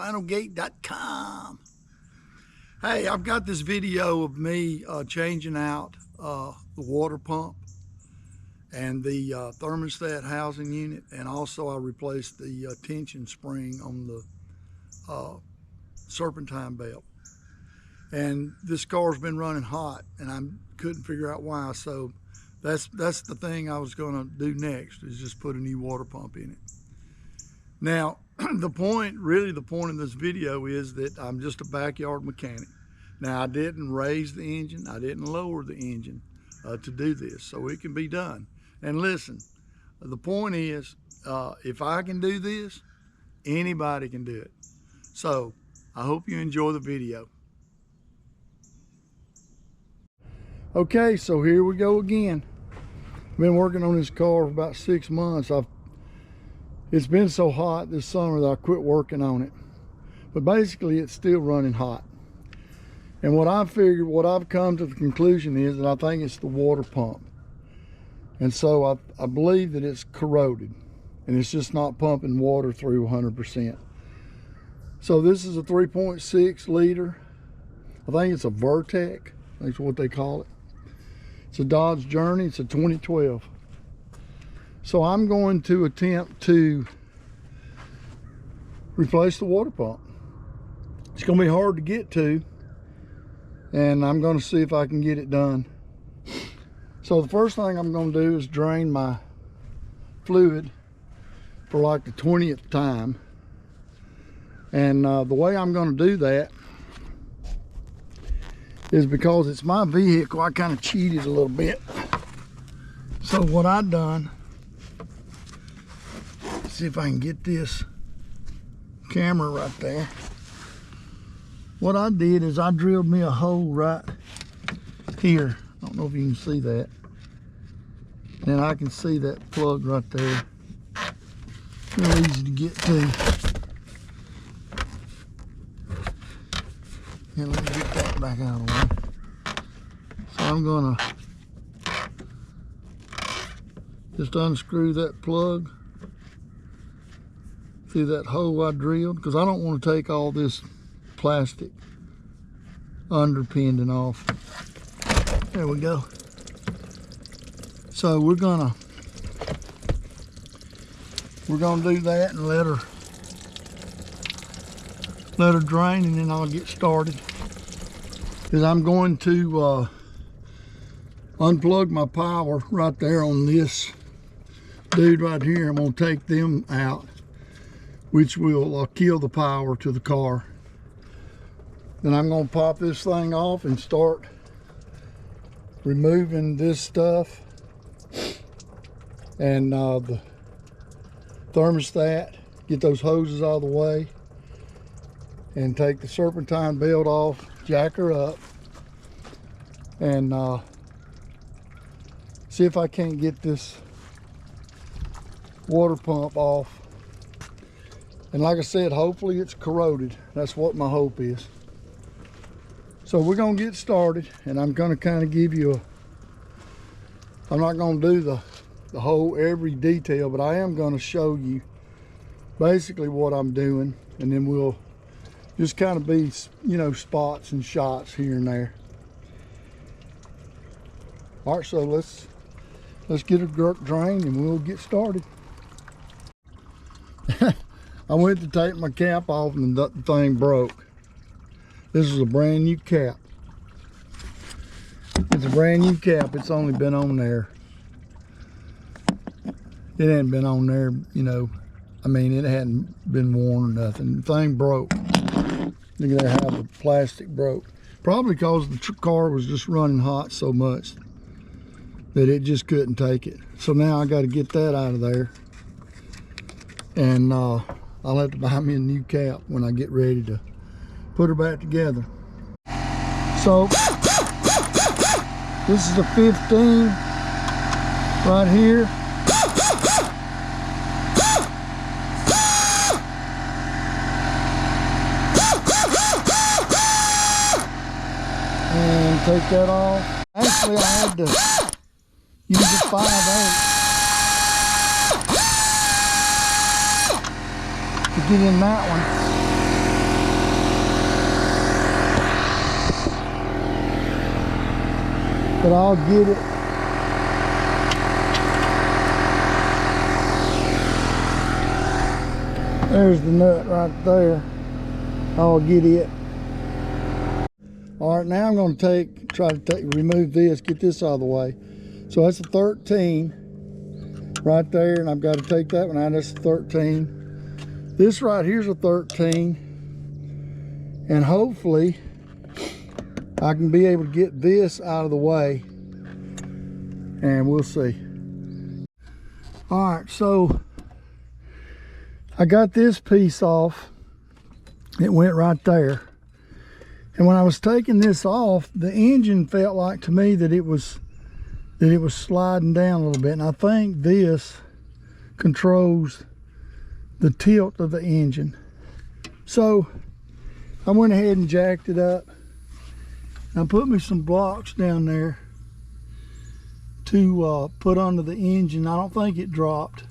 finalgate.com. Hey, I've got this video of me changing out the water pump and the thermostat housing unit, and also I replaced the tension spring on the serpentine belt. And this car's been running hot and I couldn't figure out why, so that's the thing I was going to do next, is just put a new water pump in it. Now the point of this video is that I'm just a backyard mechanic. Now, I didn't raise the engine, I didn't lower the engine to do this, so it can be done. And listen, the point is, if I can do this, anybody can do it. So I hope you enjoy the video. Okay, so here we go again. I've been working on this car for about 6 months. It's been so hot this summer that I quit working on it. But basically, it's still running hot. And what I've come to the conclusion is that I think it's the water pump. And so I believe that it's corroded and it's just not pumping water through 100%. So this is a 3.6 liter. I think it's a Vertec, that's what they call it. It's a Dodge Journey, it's a 2012. So I'm going to attempt to replace the water pump. It's going to be hard to get to, and I'm going to see if I can get it done. So the first thing I'm going to do is drain my fluid for like the 20th time. And the way I'm going to do that is because it's my vehicle, I kind of cheated a little bit. So what I've done, see if I can get this camera right there. What I did is I drilled me a hole right here. I don't know if you can see that. And I can see that plug right there. Real easy to get to. And let me get that back out of the way. So I'm gonna just unscrew that plug through that hole I drilled, because I don't want to take all this plastic underpinning off. There we go. So we're gonna do that and let her drain, and then I'll get started. Because I'm going to unplug my power right there on this dude right here. I'm gonna take them out, which will kill the power to the car. Then I'm going to pop this thing off and start removing this stuff and the thermostat, get those hoses out of the way, and take the serpentine belt off, jack her up, and see if I can't get this water pump off. And like I said, hopefully it's corroded. That's what my hope is. So we're gonna get started, and I'm gonna kind of give you I'm not gonna do the whole every detail, but I am gonna show you basically what I'm doing, and then we'll just kind of be, you know, spots and shots here and there. All right, so let's get a drain and we'll get started. I went to take my cap off and the thing broke. This is a brand new cap. It's a brand new cap. It's only been on there. It hadn't been on there, you know. I mean, it hadn't been worn or nothing. The thing broke. Look at there how the plastic broke. Probably because the car was just running hot so much that it just couldn't take it. So now I got to get that out of there. And I'll have to buy me a new cap when I get ready to put her back together. So this is a 15 right here. And take that off. Actually, I had to use a 5/8 to get in that one. but I'll get it. There's the nut right there. I'll get it. All right, now I'm going to remove this, get this out of the way. So that's a 13 right there, and I've got to take that one out. That's a 13. This right here's a 13, and hopefully I can be able to get this out of the way, and we'll see. All right, so I got this piece off. It went right there. And when I was taking this off, the engine felt like to me that it was sliding down a little bit. And I think this controls the tilt of the engine. So I went ahead and jacked it up. I put me some blocks down there to put under the engine. I don't think it dropped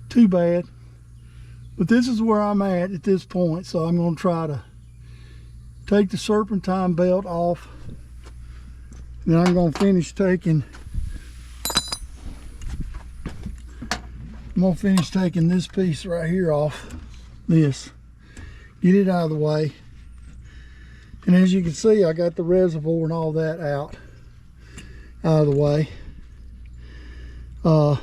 too bad. But this is where I'm at this point, so I'm going to try to take the serpentine belt off. Then I'm going to finish taking this piece right here off. Get it out of the way. And as you can see, I got the reservoir and all that out of the way. And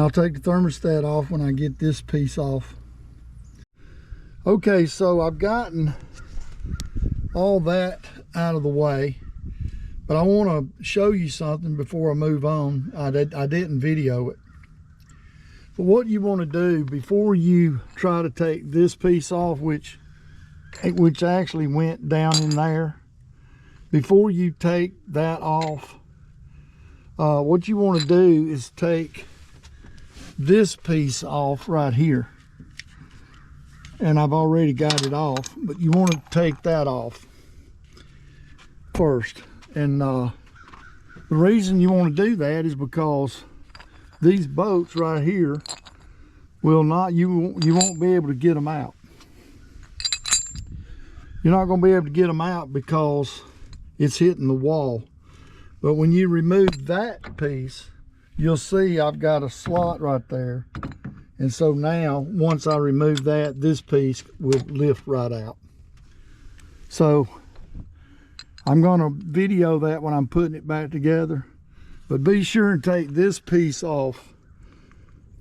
I'll take the thermostat off when I get this piece off. Okay, so I've gotten all that out of the way, but I want to show you something before I move on. I didn't video it. But what you want to do before you try to take this piece off, which actually went down in there, before you take that off, what you want to do is take this piece off right here. And I've already got it off, but you want to take that off first. And the reason you want to do that is because these bolts right here will not, you won't be able to get them out. You're not going to be able to get them out because it's hitting the wall. But when you remove that piece, you'll see I've got a slot right there. And so now, once I remove that, this piece will lift right out. So I'm going to video that when I'm putting it back together. But be sure and take this piece off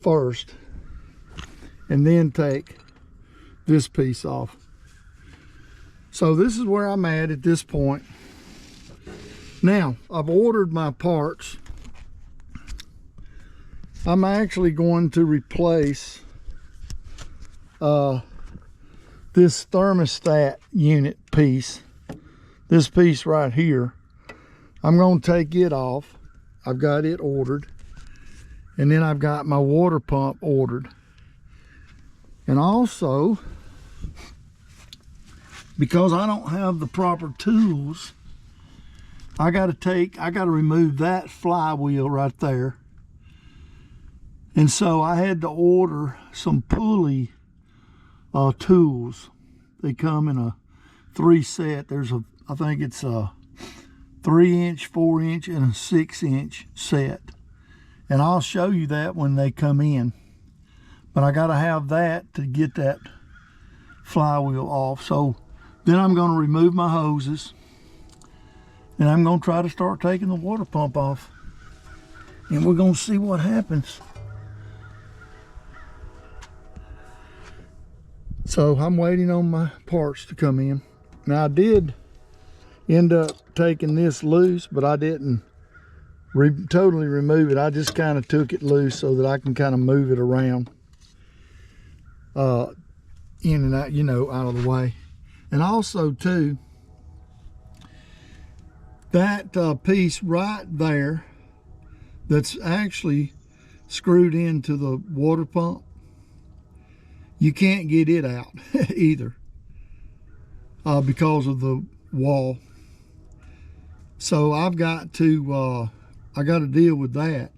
first, and then take this piece off. So this is where I'm at this point. Now, I've ordered my parts. I'm actually going to replace this thermostat unit piece, this piece right here. I'm going to take it off. I've got it ordered, and then I've got my water pump ordered. And also, because I don't have the proper tools, I got to remove that flywheel right there. And so I had to order some pulley tools. They come in a 3 set. I think it's a 3-inch, 4-inch, and a 6-inch set. And I'll show you that when they come in. But I got to have that to get that flywheel off. So then I'm going to remove my hoses, and I'm going to try to start taking the water pump off. And we're going to see what happens. So I'm waiting on my parts to come in. Now I did end up taking this loose, but I didn't totally remove it. I just kind of took it loose so that I can kind of move it around in and out, out of the way. And also too, that piece right there that's actually screwed into the water pump, you can't get it out either because of the wall. So I've got to deal with that.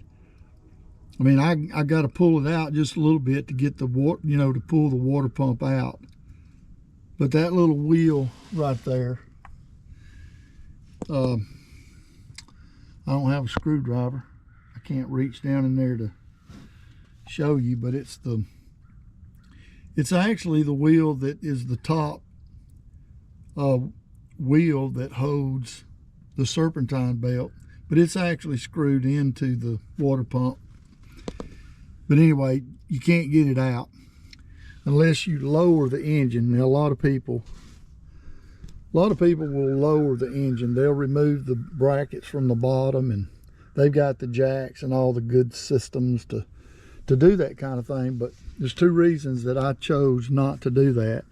I mean, I got to pull it out just a little bit to get the water, to pull the water pump out. But that little wheel right there, I don't have a screwdriver. I can't reach down in there to show you, but it's actually the wheel that is the top wheel that holds the serpentine belt, but it's actually screwed into the water pump. But anyway, you can't get it out unless you lower the engine. Now, a lot of people will lower the engine. They'll remove the brackets from the bottom, and they've got the jacks and all the good systems to do that kind of thing. But there's two reasons that I chose not to do that,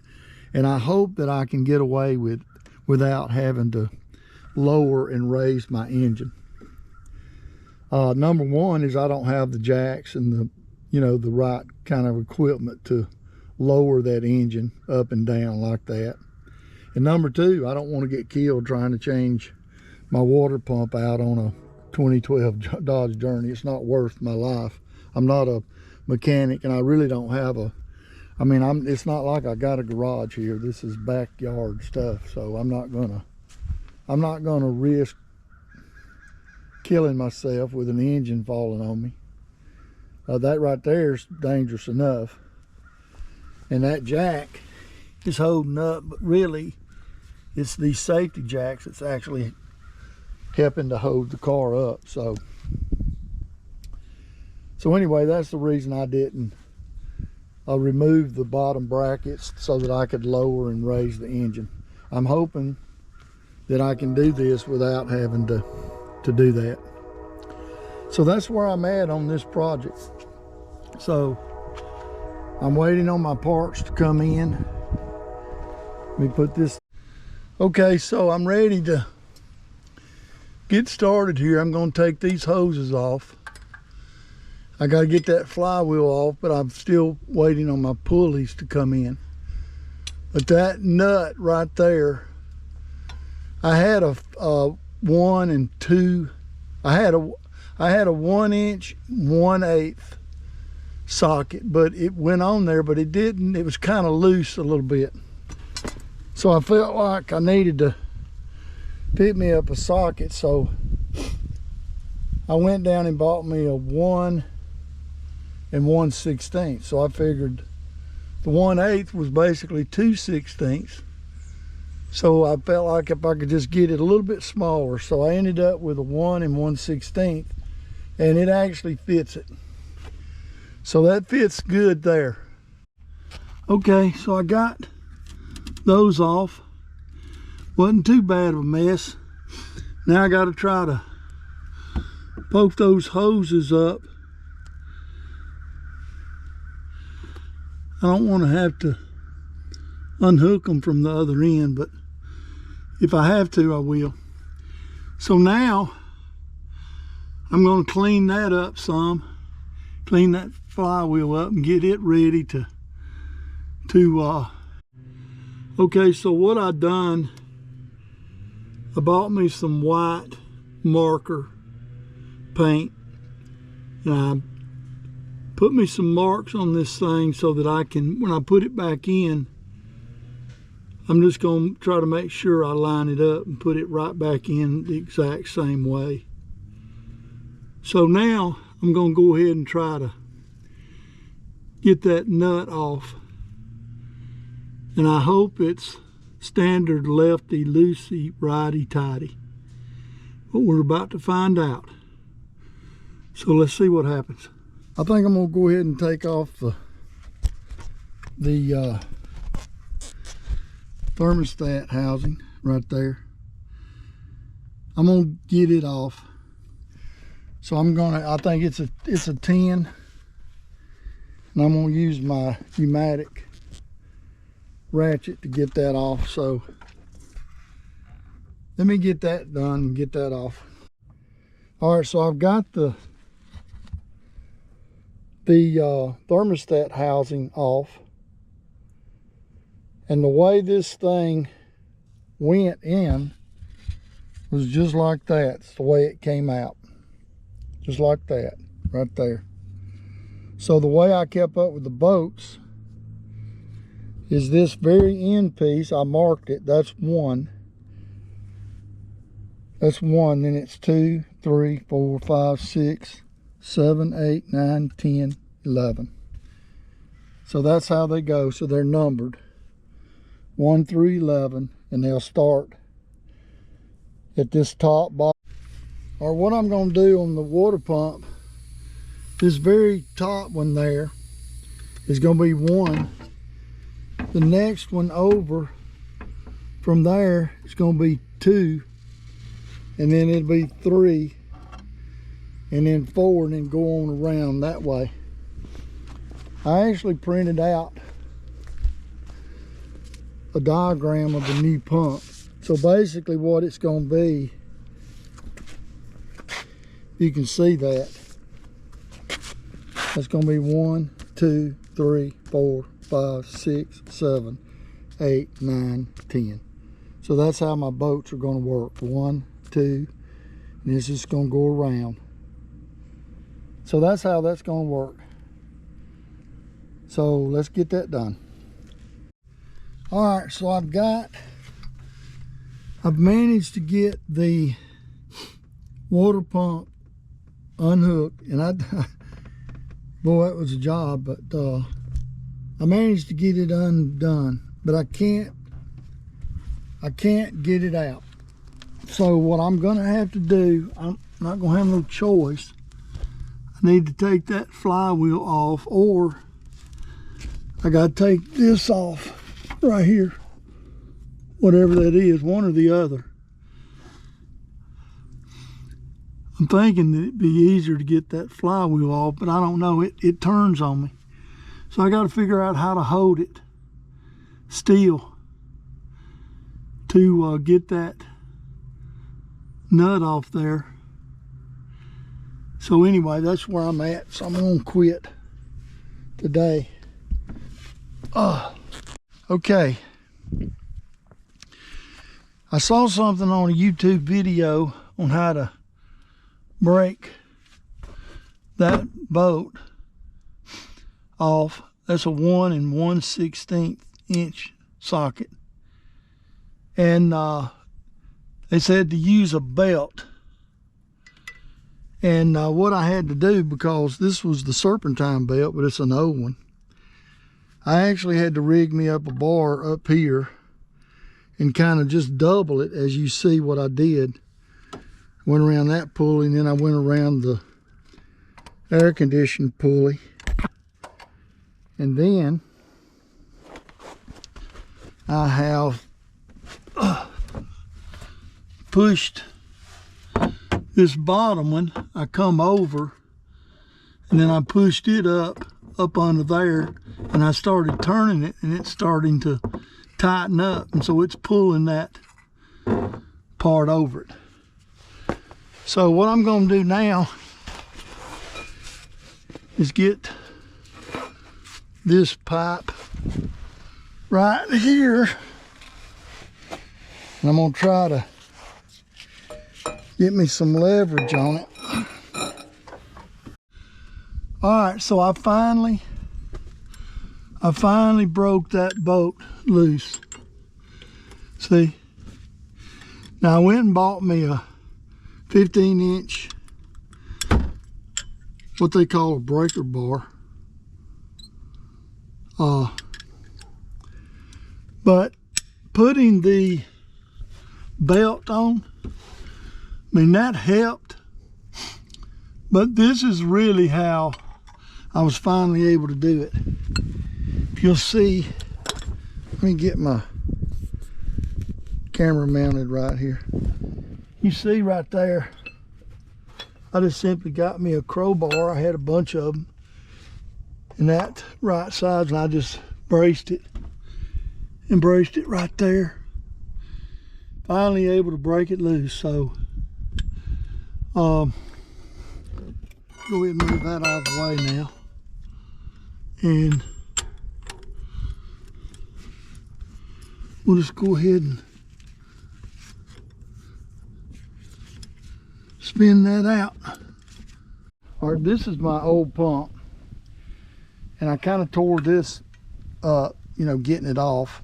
and I hope that I can get away without having to lower and raise my engine. Number one is I don't have the jacks and the right kind of equipment to lower that engine up and down like that. And number two, I don't want to get killed trying to change my water pump out on a 2012 Dodge Journey. It's not worth my life. I'm not a mechanic, and I really don't have it's not like I got a garage here. This is backyard stuff, so I'm not gonna risk killing myself with an engine falling on me. That right there is dangerous enough. And that jack is holding up, but really it's these safety jacks that's actually helping to hold the car up. So anyway, that's the reason I didn't remove the bottom brackets, so that I could lower and raise the engine. I'm hoping that I can do this without having to do that. So that's where I'm at on this project. So I'm waiting on my parts to come in. Let me put this. Okay, so I'm ready to get started here. I'm going to take these hoses off. I got to get that flywheel off, but I'm still waiting on my pulleys to come in. But that nut right there, I had a 1 and 2. I had a 1-inch 1/8 socket, but it went on there, but it didn't. It was kind of loose a little bit. So I felt like I needed to pick me up a socket. So I went down and bought me a 1 1/16. So I figured the 1/8 was basically 2/16. So I felt like if I could just get it a little bit smaller. So I ended up with a 1 1/16, and it actually fits it. So that fits good there. Okay, so I got those off. Wasn't too bad of a mess. Now I got to try to poke those hoses up. I don't want to have to unhook them from the other end, but if I have to, I will. So now I'm going to clean that up some, clean that flywheel up and get it ready to okay, so what I done, I bought me some white marker paint, and I put me some marks on this thing so that I can, when I put it back in, I'm just going to try to make sure I line it up and put it right back in the exact same way. So now I'm going to go ahead and try to get that nut off. And I hope it's standard lefty loosey righty tighty. But we're about to find out. So let's see what happens. I think I'm going to go ahead and take off the thermostat housing right there. I'm going to get it off. So I think it's a 10, and I'm going to use my pneumatic ratchet to get that off. So let me get that done and get that off. All right, so I've got the thermostat housing off, and the way this thing went in was just like that. It's the way it came out, just like that right there. So the way I kept up with the bolts is this very end piece. I marked it. That's one, then it's 2, 3, 4, 5, 6, 7, 8, 9, 10, 11. So that's how they go. So they're numbered 1 through 11, and they'll start at this top box. Or what I'm going to do on the water pump, this very top one there is going to be 1. The next one over from there is going to be 2, and then it'll be 3, and then 4, and then go on around that way. I actually printed out a diagram of the new pump. So basically what it's going to be, you can see that. That's going to be 1, 2, 3, 4, 5, 6, 7, 8, 9, 10. So that's how my boats are going to work. 1, 2, and this is going to go around. So that's how that's going to work. So let's get that done. All right, so I've managed to get the water pump unhooked, and boy, that was a job, but I managed to get it undone, but I can't get it out. So what I'm gonna have to do, I'm not gonna have no choice. I need to take that flywheel off, or I gotta take this off right here, whatever that is, one or the other. I'm thinking that it'd be easier to get that flywheel off, but I don't know, it turns on me. So I got to figure out how to hold it still to get that nut off there. So anyway, that's where I'm at. So I'm gonna quit today. Okay. I saw something on a YouTube video on how to break that boat off. That's a 1 1/16 inch socket, and they said to use a belt. And what I had to do, because this was the serpentine belt, but it's an old one, I actually had to rig me up a bar up here and kind of just double it, as you see what I did. Went around that pulley, and then I went around the air conditioning pulley, and then I have pushed this bottom one. I come over, and then I pushed it up under there, and I started turning it, and it's starting to tighten up, and so it's pulling that part over it. So what I'm going to do now is get this pipe right here, and I'm going to try to get me some leverage on it. All right, so I finally broke that boat loose. See? Now I went and bought me a 15-inch, what they call a breaker bar. But putting the belt on, I mean, that helped. But this is really how I was finally able to do it. If you'll see, let me get my camera mounted right here. You see right there, I just simply got me a crowbar. I had a bunch of them in that right side, and I just braced it and braced it right there. Finally able to break it loose. So go ahead and move that out of the way now, and we'll just go ahead and spin that out. All right, this is my old pump, and I kind of tore this up, you know, getting it off.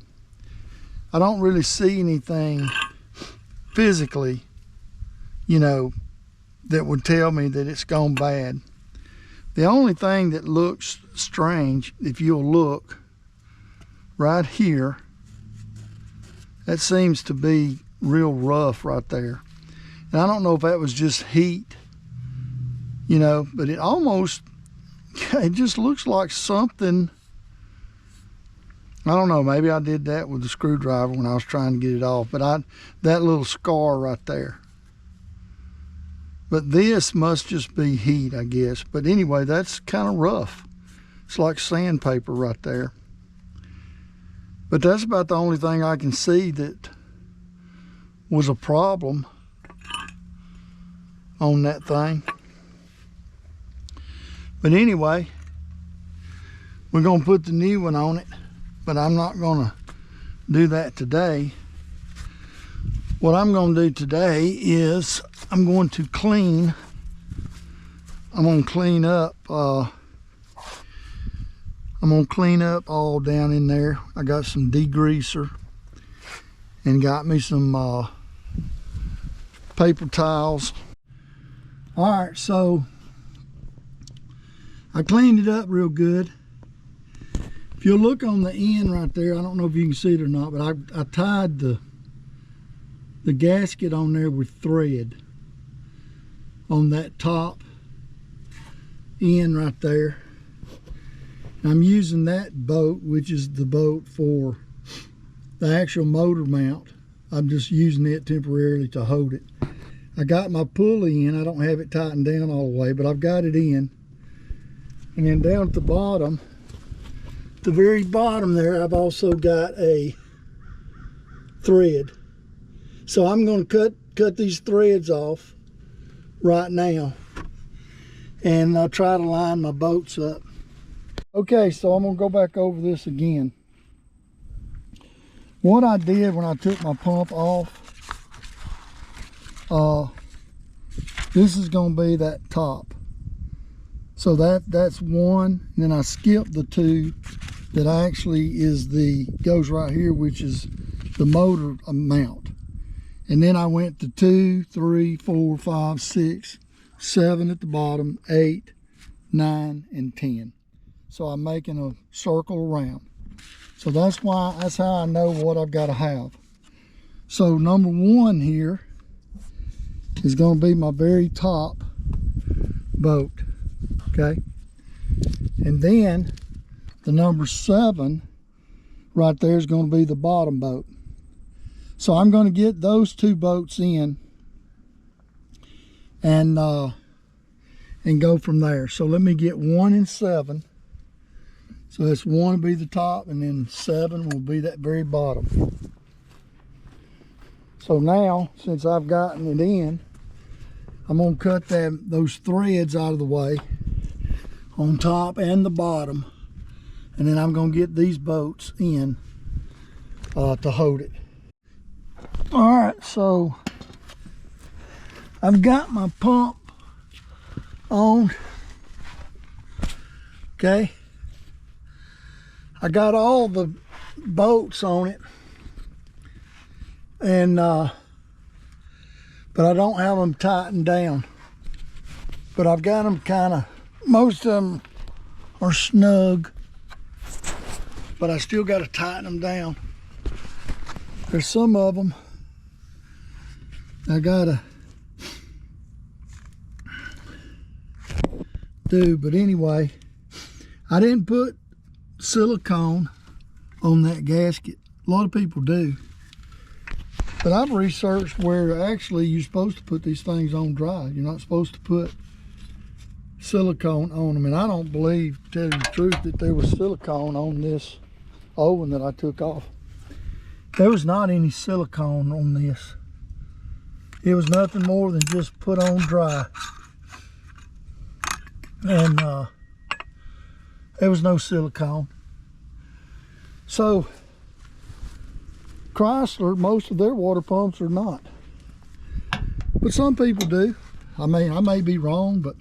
I don't really see anything physically, you know, that would tell me that it's gone bad. The only thing that looks strange, if you'll look right here, that seems to be real rough right there. And I don't know if that was just heat, you know, but it just looks like something. I don't know, maybe I did that with the screwdriver when I was trying to get it off, but that little scar right there. But this must just be heat, I guess. But anyway, that's kind of rough. It's like sandpaper right there. But that's about the only thing I can see that was a problem on that thing. But anyway, we're gonna put the new one on it, but I'm not gonna do that today. What I'm gonna do today is I'm gonna clean up all down in there. I got some degreaser and got me some paper towels. All right, so I cleaned it up real good. If you'll look on the end right there, I don't know if you can see it or not, but I tied the gasket on there with thread on that top end right there. I'm using that bolt, which is the bolt for the actual motor mount. I'm just using it temporarily to hold it. I got my pulley in. I don't have it tightened down all the way, but I've got it in. And then down at the bottom, the very bottom there, I've also got a thread. So I'm going to cut these threads off right now, and I'll try to line my bolts up. Okay, so I'm going to go back over this again. What I did when I took my pump off, this is going to be that top. So that's one, and then I skipped the two that actually goes right here, which is the motor mount. And then I went to 2, 3, 4, 5, 6, 7 at the bottom, 8, 9, and 10. So I'm making a circle around. So that's how I know what I've got to have. So number 1 here is going to be my very top bolt, okay? And then the number 7 right there is going to be the bottom bolt. So I'm going to get those 2 bolts in and go from there. So let me get 1 and 7. So that's 1 will be the top, and then 7 will be that very bottom. So now, since I've gotten it in, I'm going to cut those threads out of the way on top and the bottom, and then I'm going to get these bolts in to hold it. All right, so I've got my pump on. Okay, I got all the bolts on it, and but I don't have them tightened down. But I've got them most of them are snug, but I still got to tighten them down. There's some of them I gotta do, but anyway, I didn't put silicone on that gasket. A lot of people do, but I've researched where actually you're supposed to put these things on dry. You're not supposed to put silicone on them, and I don't believe, to tell you the truth, that there was silicone on this oven that I took off. There was not any silicone on this. It was nothing more than just put on dry, and there was no silicone. So Chrysler, most of their water pumps are not, but some people do. I may be wrong, but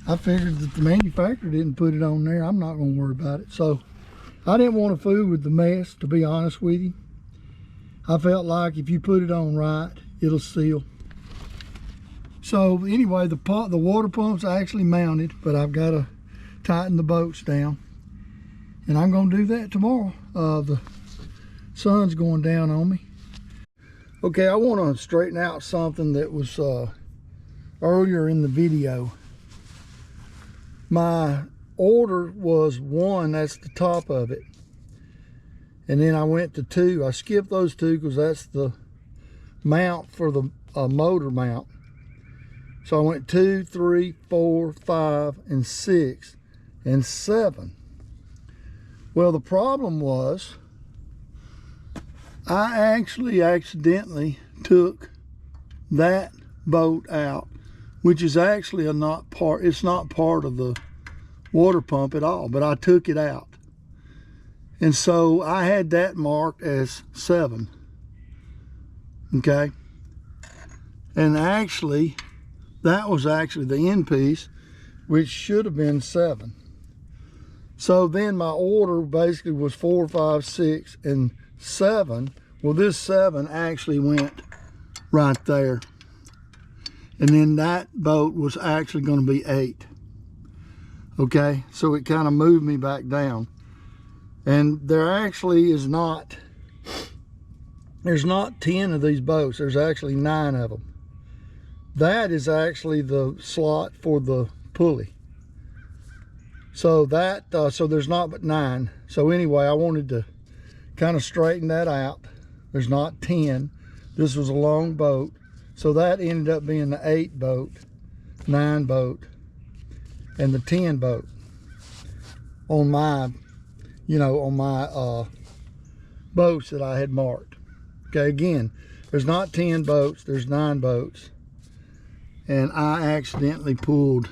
I figured that the manufacturer didn't put it on there. I'm not going to worry about it. So I didn't want to fool with the mess, to be honest with you. I felt like if you put it on right, it'll seal. So anyway, the water pump's actually mounted, but I've got to tighten the bolts down. And I'm going to do that tomorrow. The sun's going down on me. Okay, I want to straighten out something that was earlier in the video. My order was 1, that's the top of it. And then I went to 2. I skipped those 2 because that's the mount for the motor mount. So I went 2, 3, 4, 5, and 6, and 7. Well, the problem was I actually accidentally took that bolt out, which is actually it's not part of the water pump at all, but I took it out. And so I had that marked as 7. Okay. And actually, that was actually the end piece, which should have been 7. So then my order basically was 4, 5, 6, and 7. Well, this 7 actually went right there. And then that bolt was actually going to be 8. Okay, so it kind of moved me back down. And there actually is not, there's not 10 of these bolts. There's actually 9 of them. That is actually the slot for the pulley. So that, so there's not but 9. So anyway, I wanted to kind of straighten that out. There's not 10. This was a long bolt. So that ended up being the 8 bolt, 9 bolt, and the 10 bolt on my, on my boats that I had marked. Okay, again, there's not 10 boats, there's 9 boats. And I accidentally pulled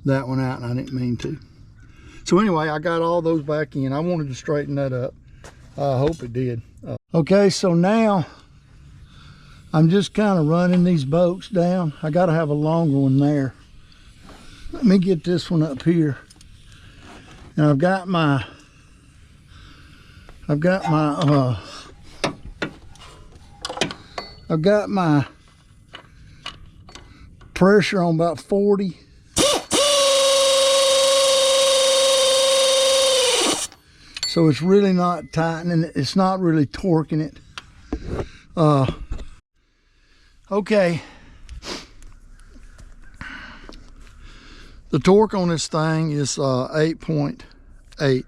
that one out, and I didn't mean to. So anyway, I got all those back in. I wanted to straighten that up. I hope it did. Okay, so now I'm just kind of running these bolts down. I got to have a longer one there. Let me get this one up here. And I've got my pressure on about 40. So it's really not tightening it. It's not really torquing it. Okay. The torque on this thing is 8.8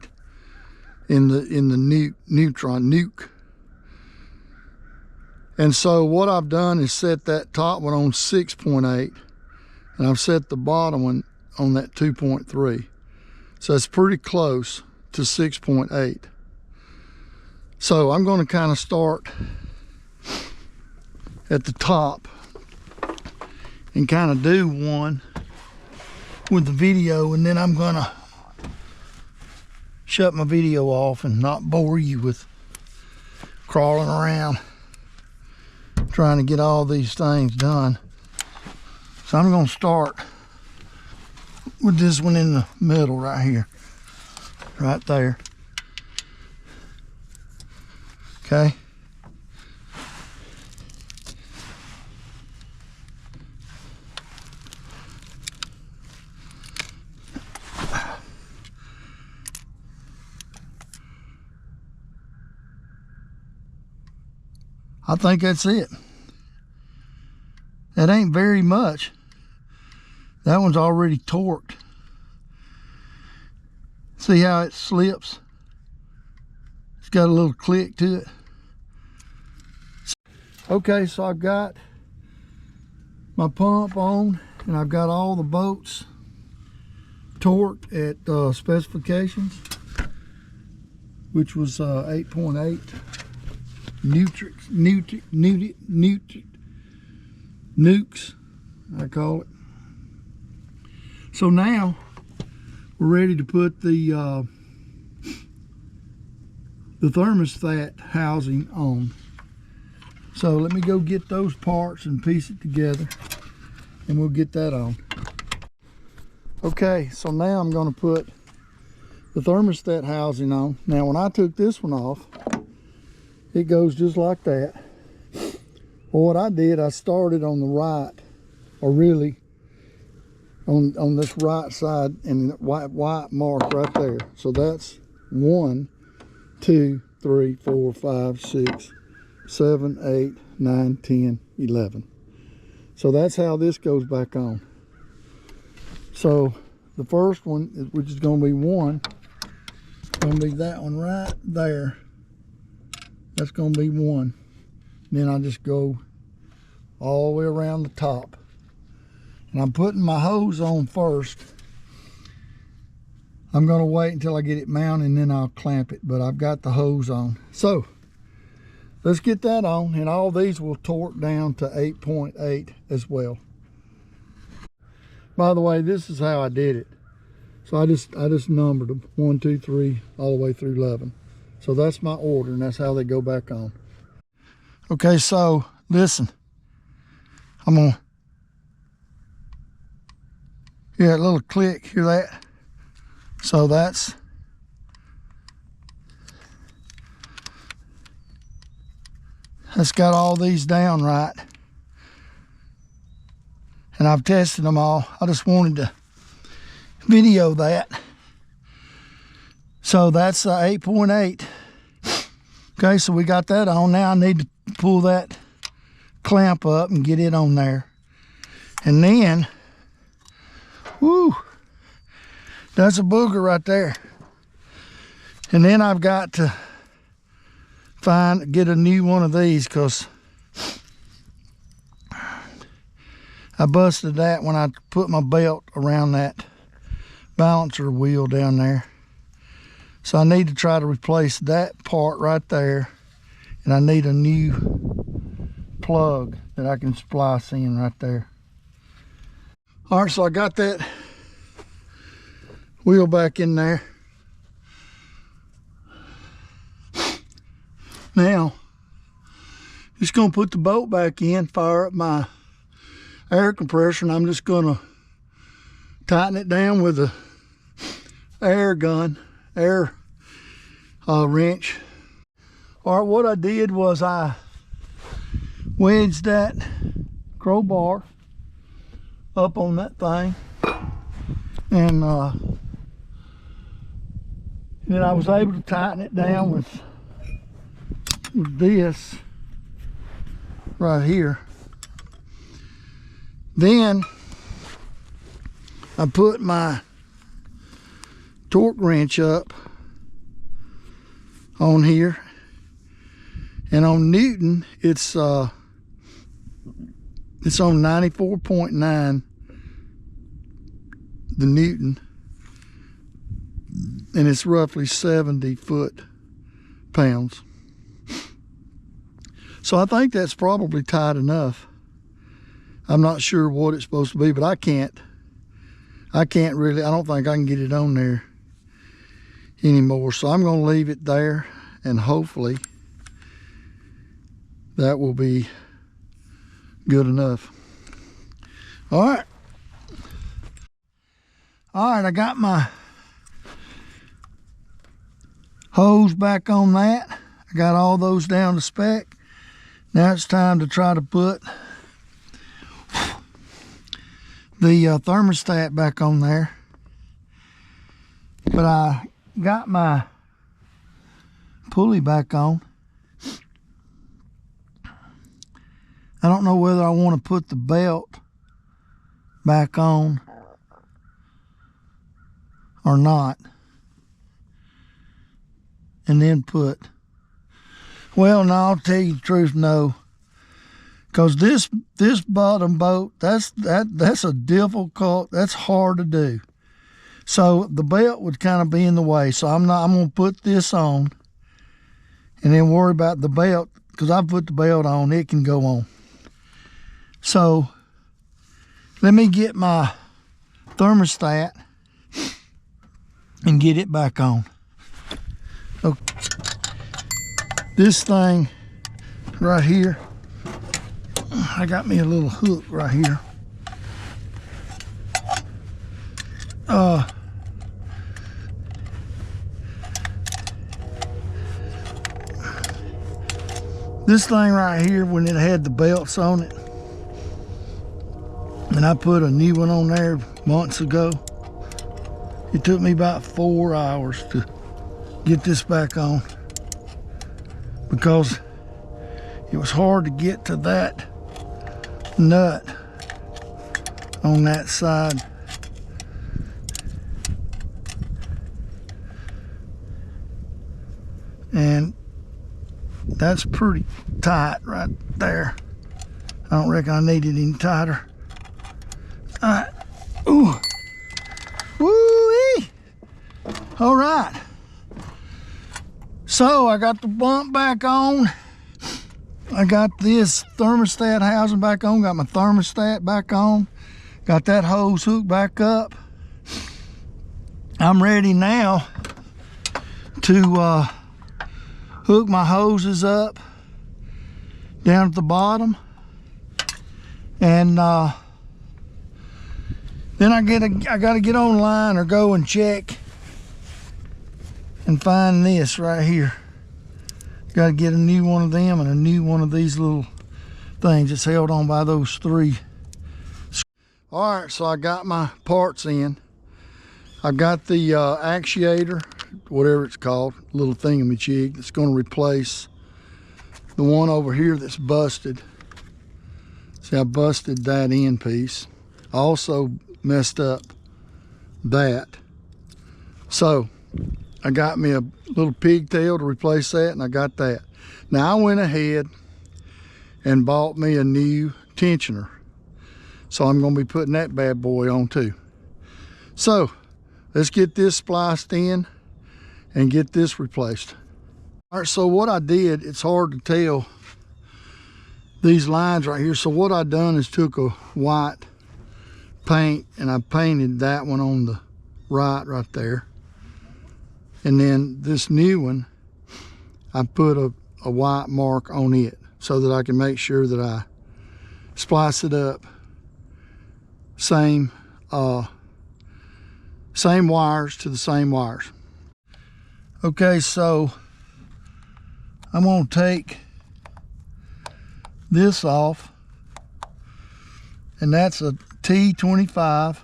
in the nuke. And so what I've done is set that top one on 6.8, and I've set the bottom one on that 2.3. So it's pretty close to 6.8. So I'm going to kind of start at the top and kind of do one with the video, and then I'm going to shut my video off and not bore you with crawling around trying to get all these things done. So I'm going to start with this one in the middle right here, right there. Okay. I think that's it. That ain't very much. That one's already torqued. See how it slips? It's got a little click to it. Okay, so I've got my pump on, and I've got all the bolts torqued at specifications, which was 8.8 nukes, I call it. So now we're ready to put the thermostat housing on. So let me go get those parts and piece it together, and we'll get that on. Okay, so now I'm going to put the thermostat housing on. Now when I took this one off, it goes just like that. Well, what I did, I started on the right are really on this right side and white mark right there. So that's 1, 2, 3, 4, 5, 6, 7, 8, 9, 10, 11. So that's how this goes back on. So the first one, which is going to be 1, going to be that one right there. That's going to be 1. Then I just go all the way around the top. And I'm putting my hose on first. I'm going to wait until I get it mounted and then I'll clamp it, but I've got the hose on. So let's get that on, and all these will torque down to 8.8 as well. By the way, this is how I did it. So I just numbered them 1, 2, 3 all the way through 11. So that's my order, and that's how they go back on. Okay, so listen, I'm gonna hear a little click, hear that? So that's got all these down right. And I've tested them all. I just wanted to video that. So that's 8.8. Okay, so we got that on. Now I need to pull that clamp up and get it on there. And then, whoo, that's a booger right there. And then I've got to get a new one of these, because I busted that when I put my belt around that balancer wheel down there. So I need to try to replace that part right there, and I need a new plug that I can splice in right there. All right, so I got that wheel back in there. Now, just gonna put the bolt back in, fire up my air compressor, and I'm just gonna tighten it down with a air wrench. All right, what I did was I wedged that crowbar up on that thing, and then I was able to tighten it down with this right here. Then I put my torque wrench up on here, and on Newton it's on 94.9 the Newton, and it's roughly 70 foot-pounds. So I think that's probably tight enough. I'm not sure what it's supposed to be, but I can't really, I don't think I can get it on there anymore. So I'm gonna leave it there, and hopefully that will be good enough. All right, I got my hose back on that. I got all those down to spec. Now it's time to try to put the thermostat back on there. But I got my pulley back on. I don't know whether I want to put the belt back on or not, and then well, no, I'll tell you the truth, no, because this bottom bolt, that's a difficult, that's hard to do. So the belt would kind of be in the way. So I'm gonna put this on and then worry about the belt, because I put the belt on, it can go on. So let me get my thermostat and get it back on. Okay. This thing right here, I got me a little hook right here. This thing right here, when it had the belts on it, and I put a new one on there months ago. It took me about 4 hours to get this back on because it was hard to get to that nut on that side. And that's pretty tight right there. I don't reckon I need it any tighter. All right. Ooh. Woo-wee. All right. So I got the bump back on. I got this thermostat housing back on. Got my thermostat back on. Got that hose hooked back up. I'm ready now to hook my hoses up down at the bottom, and then I got to get online or go and check and find this right here. Got to get a new one of them and a new one of these little things. It's held on by those three. All right, so I got my parts in. I've got the actuator, whatever it's called, little thingamajig that's going to replace the one over here that's busted. See, I busted that end piece. I also messed up that. So I got me a little pigtail to replace that, and I got that. Now I went ahead and bought me a new tensioner. So I'm going to be putting that bad boy on too. So let's get this spliced in and get this replaced. All right, so what I did, it's hard to tell these lines right here. So what I done is took a white paint and I painted that one on the right there. And then this new one, I put a white mark on it so that I can make sure that I splice it up. Same wires to the same wires. Okay, so I'm going to take this off, and that's a T25.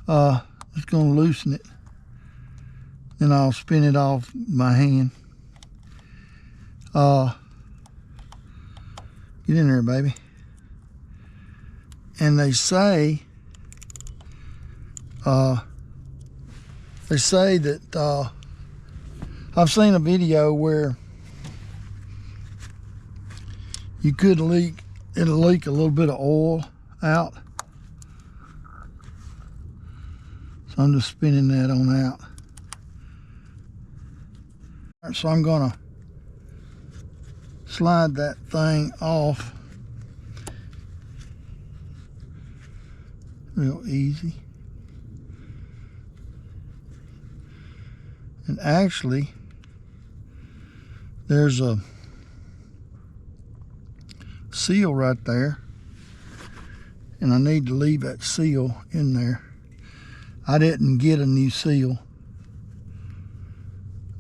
Just going to loosen it, then I'll spin it off my hand. Get in there, baby. And they say that I've seen a video where you could it'll leak a little bit of oil out. So I'm just spinning that on out. All right, so I'm gonna slide that thing off real easy. And actually, there's a seal right there, and I need to leave that seal in there. I didn't get a new seal.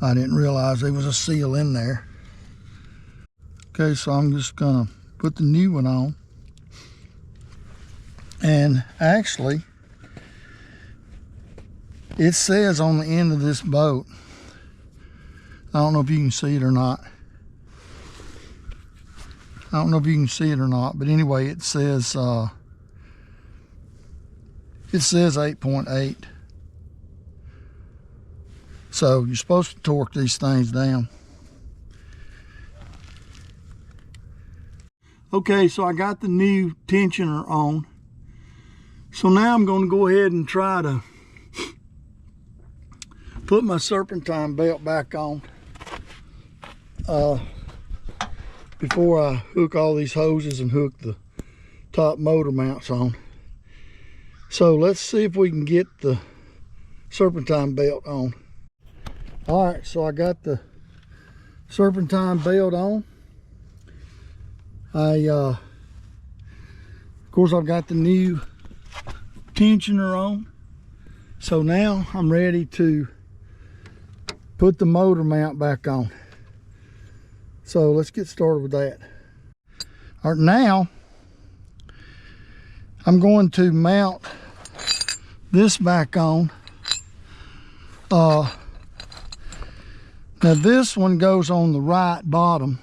I didn't realize there was a seal in there. Okay, so I'm just gonna put the new one on. And actually, it says on the end of this boat, I don't know if you can see it or not. I don't know if you can see it or not, but anyway, it says 8.8. So you're supposed to torque these things down. Okay, so I got the new tensioner on. So now I'm going to go ahead and try to put my serpentine belt back on before I hook all these hoses and hook the top motor mounts on. So let's see if we can get the serpentine belt on. All right, so I got the serpentine belt on. Of course, I've got the new tensioner on. So now I'm ready to put the motor mount back on. So let's get started with that. All right, now I'm going to mount this back on. Now this one goes on the right bottom,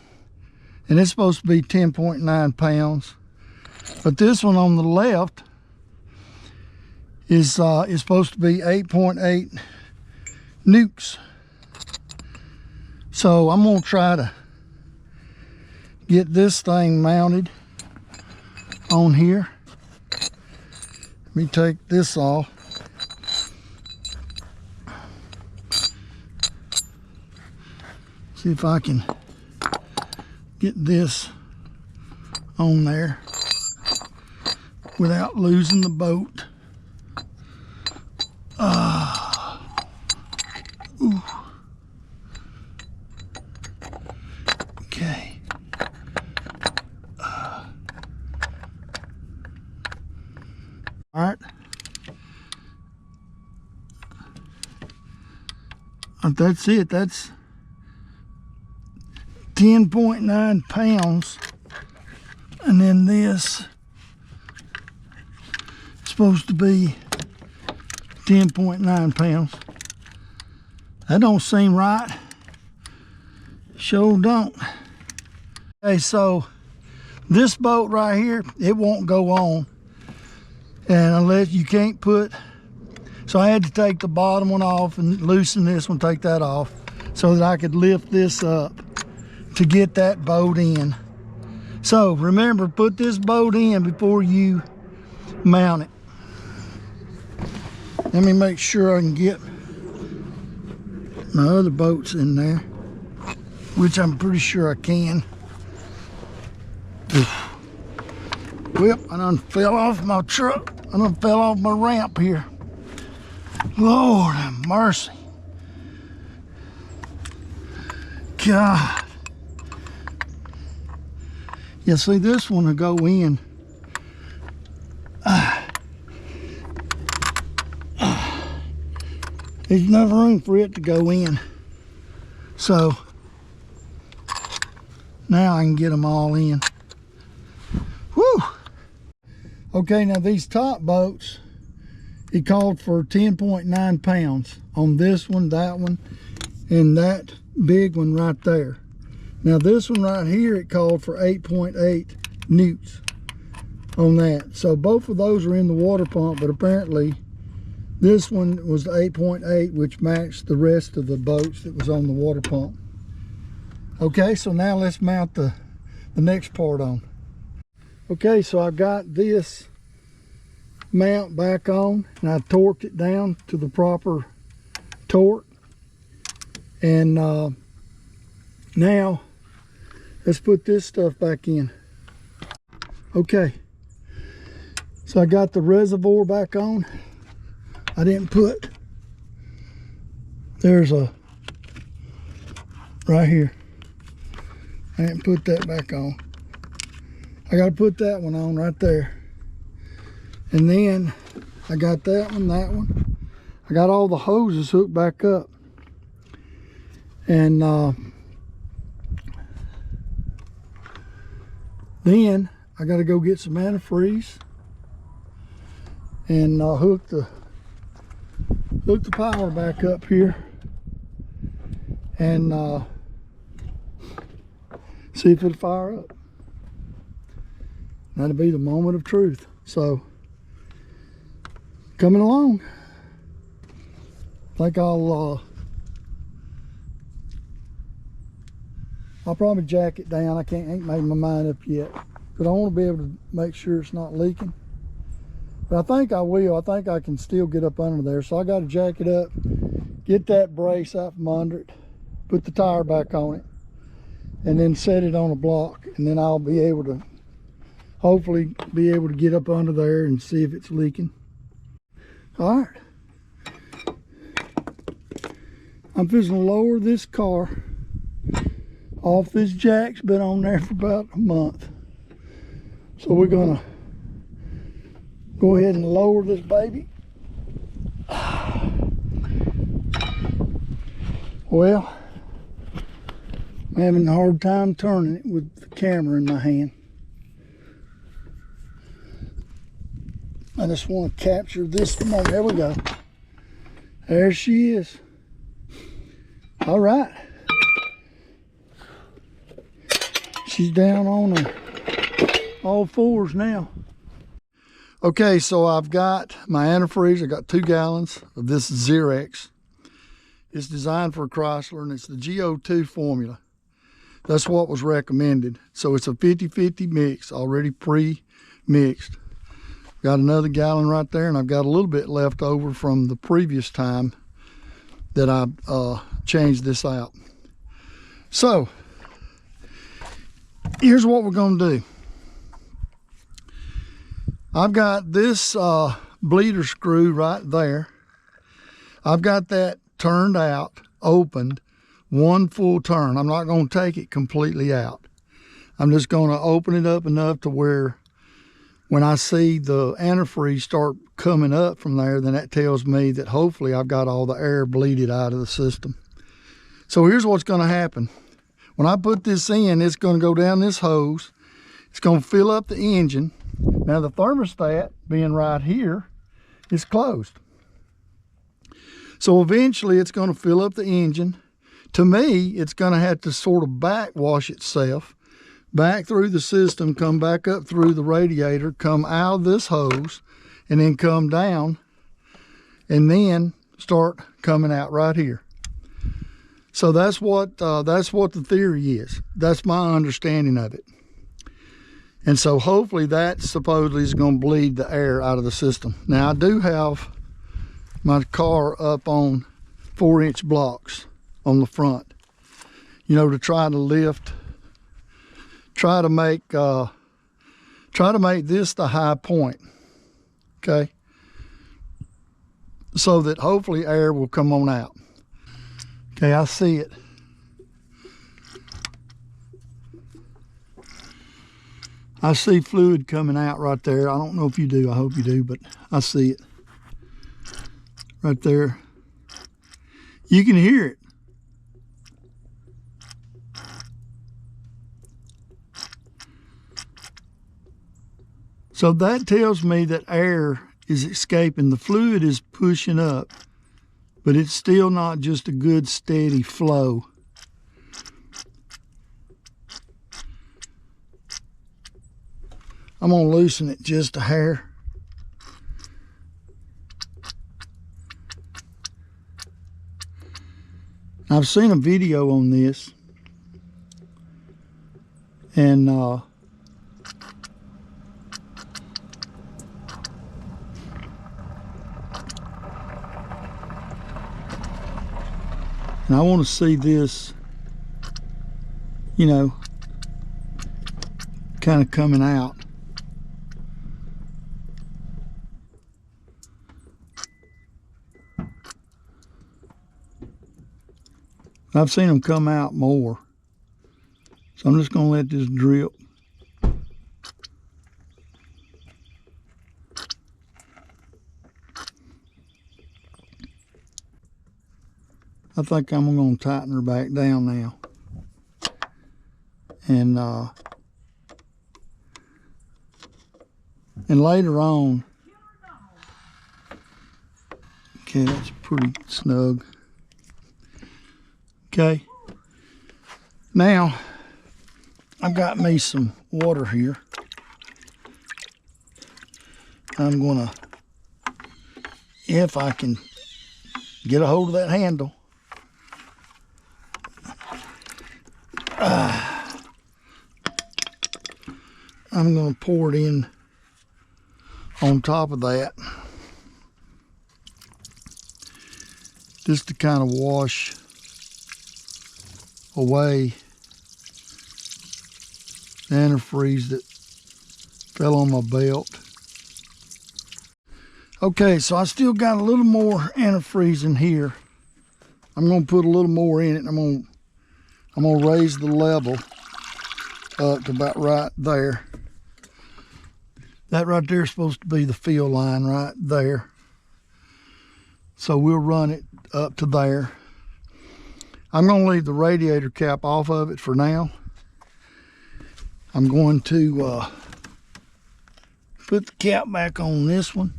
and it's supposed to be 10.9 pounds. But this one on the left is supposed to be 8.8 newts. So I'm gonna try to get this thing mounted on here. Let me take this off. See if I can get this on there without losing the boat. Ooh. Okay. All right. That's it. That's 10.9 pounds. And then this is supposed to be 10.9 pounds. That don't seem right. Sure don't. Okay, so this boat right here, it won't go on. And unless you can't put, so I had to take the bottom one off and loosen this one, take that off, so that I could lift this up to get that boat in. So remember, put this boat in before you mount it. Let me make sure I can get my other boats in there, which I'm pretty sure I can. Well, I done fell off my truck. I done fell off my ramp here. Lord have mercy. God. Yeah, see, this one will go in. There's enough room for it to go in. So now I can get them all in. Whew. Okay, now these top boats, it called for 10.9 pounds on this one, that one, and that big one right there. Now this one right here, it called for 8.8 newts on that. So both of those are in the water pump, but apparently this one was 8.8, which matched the rest of the boats that was on the water pump. Okay, so now let's mount the next part on. Okay, so I've got this mount back on, and I torqued it down to the proper torque. And now let's put this stuff back in. Okay, so I got the reservoir back on. I didn't put, there's a, right here. I didn't put that back on. I got to put that one on right there. And then I got that one, that one. I got all the hoses hooked back up. And then I got to go get some antifreeze and hook the power back up here and see if it'll fire up. That'll be the moment of truth. So coming along. I think I'll probably jack it down. I ain't made my mind up yet, but I want to be able to make sure it's not leaking. But I think I will. I think I can still get up under there. So I got to jack it up, get that brace out from under it, put the tire back on it, and then set it on a block. And then I'll be able to, hopefully be able to get up under there and see if it's leaking. All right. I'm just gonna lower this car off this jack's been on there for about a month. So we're gonna go ahead and lower this baby. Well, I'm having a hard time turning it with the camera in my hand. I just want to capture this moment. There we go. There she is. All right. She's down on her all fours now. Okay, so I've got my antifreeze. I got 2 gallons of this Xerox. It's designed for a Chrysler, and it's the GO2 formula. That's what was recommended. So it's a 50-50 mix, already pre-mixed. Got another gallon right there, and I've got a little bit left over from the previous time that I changed this out. So here's what we're going to do. I've got this bleeder screw right there. I've got that turned out, opened, 1 full turn. I'm not going to take it completely out. I'm just going to open it up enough to where when I see the antifreeze start coming up from there, then that tells me that hopefully I've got all the air bleeded out of the system. So here's what's going to happen. When I put this in, it's going to go down this hose. It's going to fill up the engine. Now the thermostat, being right here, is closed. So eventually it's going to fill up the engine. To me, it's going to have to sort of backwash itself, back through the system, come back up through the radiator, come out of this hose, and then come down, and then start coming out right here. So that's what the theory is. That's my understanding of it. And so hopefully that supposedly is going to bleed the air out of the system. Now I do have my car up on 4-inch blocks on the front, you know, to try to lift, try to make this the high point, okay, so that hopefully air will come on out. Okay, I see it. I see fluid coming out right there. I don't know if you do. I hope you do, but I see it right there. You can hear it. So that tells me that air is escaping. The fluid is pushing up, but it's still not just a good steady flow. I'm gonna loosen it just a hair. I've seen a video on this, and I want to see this, you know, kind of coming out. I've seen them come out more, so I'm just going to let this drip. I think I'm going to tighten her back down now. And later on, okay, that's pretty snug. Okay, now I've got me some water here. I'm gonna, if I can get a hold of that handle, I'm gonna pour it in on top of that, just to kind of wash away the antifreeze that fell on my belt. Okay, so I still got a little more antifreeze in here. I'm going to put a little more in it, and I'm going to raise the level up to about right there. That right there is supposed to be the fill line right there. So we'll run it up to there. I'm going to leave the radiator cap off of it for now. I'm going to put the cap back on this one.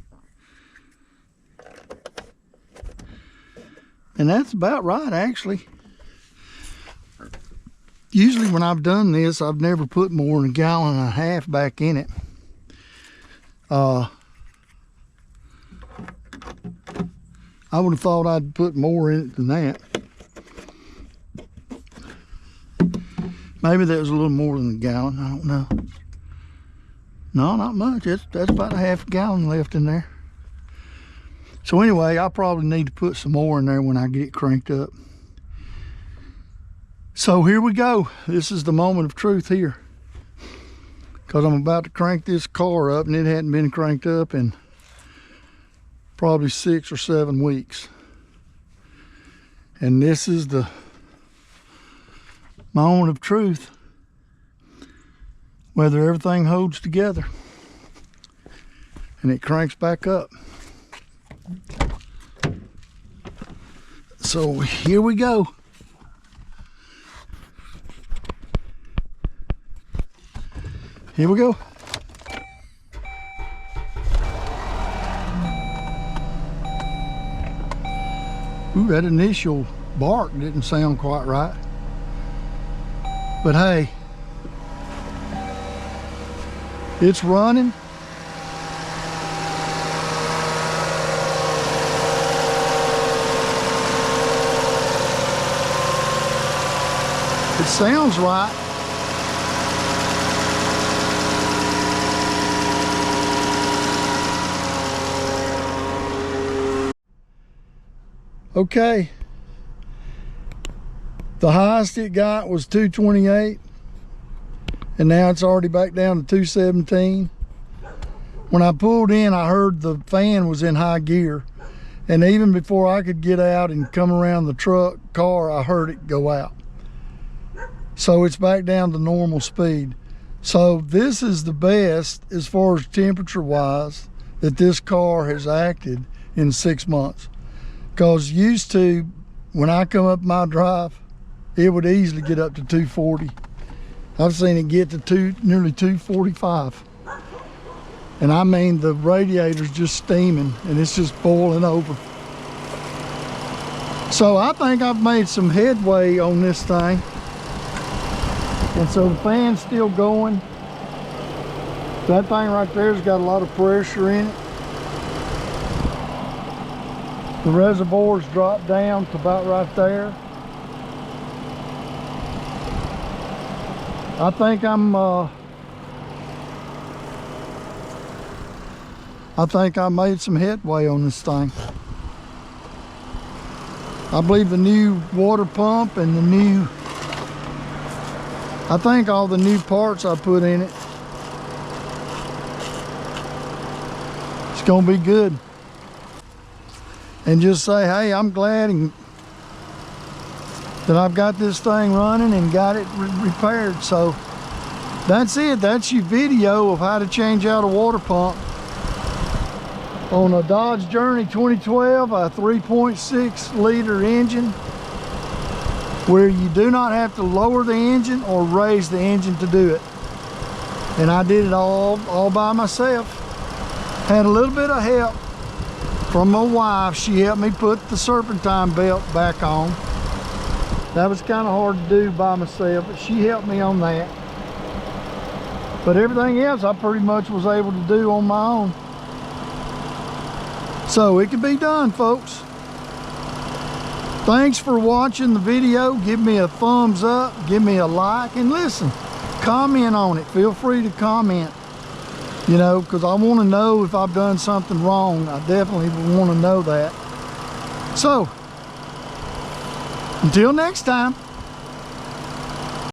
And that's about right, actually. Usually when I've done this, I've never put more than 1.5 gallons back in it. I would have thought I'd put more in it than that. Maybe that was a little more than 1 gallon, I don't know. No, not much. That's about 1/2 gallon left in there. So anyway, I probably need to put some more in there when I get it cranked up. So here we go. This is the moment of truth here. Because I'm about to crank this car up, and it hadn't been cranked up in probably 6 or 7 weeks. And this is the moment of truth. Whether everything holds together and it cranks back up. So here we go. Here we go. Ooh, that initial bark didn't sound quite right. But hey, it's running. It sounds right. Okay. The highest it got was 228. And now it's already back down to 217. When I pulled in, I heard the fan was in high gear. And even before I could get out and come around the car, I heard it go out. So it's back down to normal speed. So this is the best as far as temperature wise that this car has acted in 6 months. Because used to, when I come up my drive, it would easily get up to 240. I've seen it get to nearly 245. And I mean, the radiator's just steaming and it's just boiling over. So I think I've made some headway on this thing. And so the fan's still going. That thing right there's got a lot of pressure in it. The reservoir's dropped down to about right there. I think I made some headway on this thing. I believe the new water pump and the new, I think all the new parts I put in it, it's gonna be good. And just say, hey, I'm glad that I've got this thing running and got it repaired. So that's it. That's your video of how to change out a water pump on a Dodge Journey 2012, a 3.6 liter engine, where you do not have to lower the engine or raise the engine to do it. And I did it all by myself. Had a little bit of help from my wife. She helped me put the serpentine belt back on. That was kind of hard to do by myself, but she helped me on that. But everything else I pretty much was able to do on my own. So it can be done, folks. Thanks for watching the video. Give me a thumbs up, give me a like, and listen, comment on it. Feel free to comment, you know, because I want to know if I've done something wrong. I definitely want to know that. So until next time.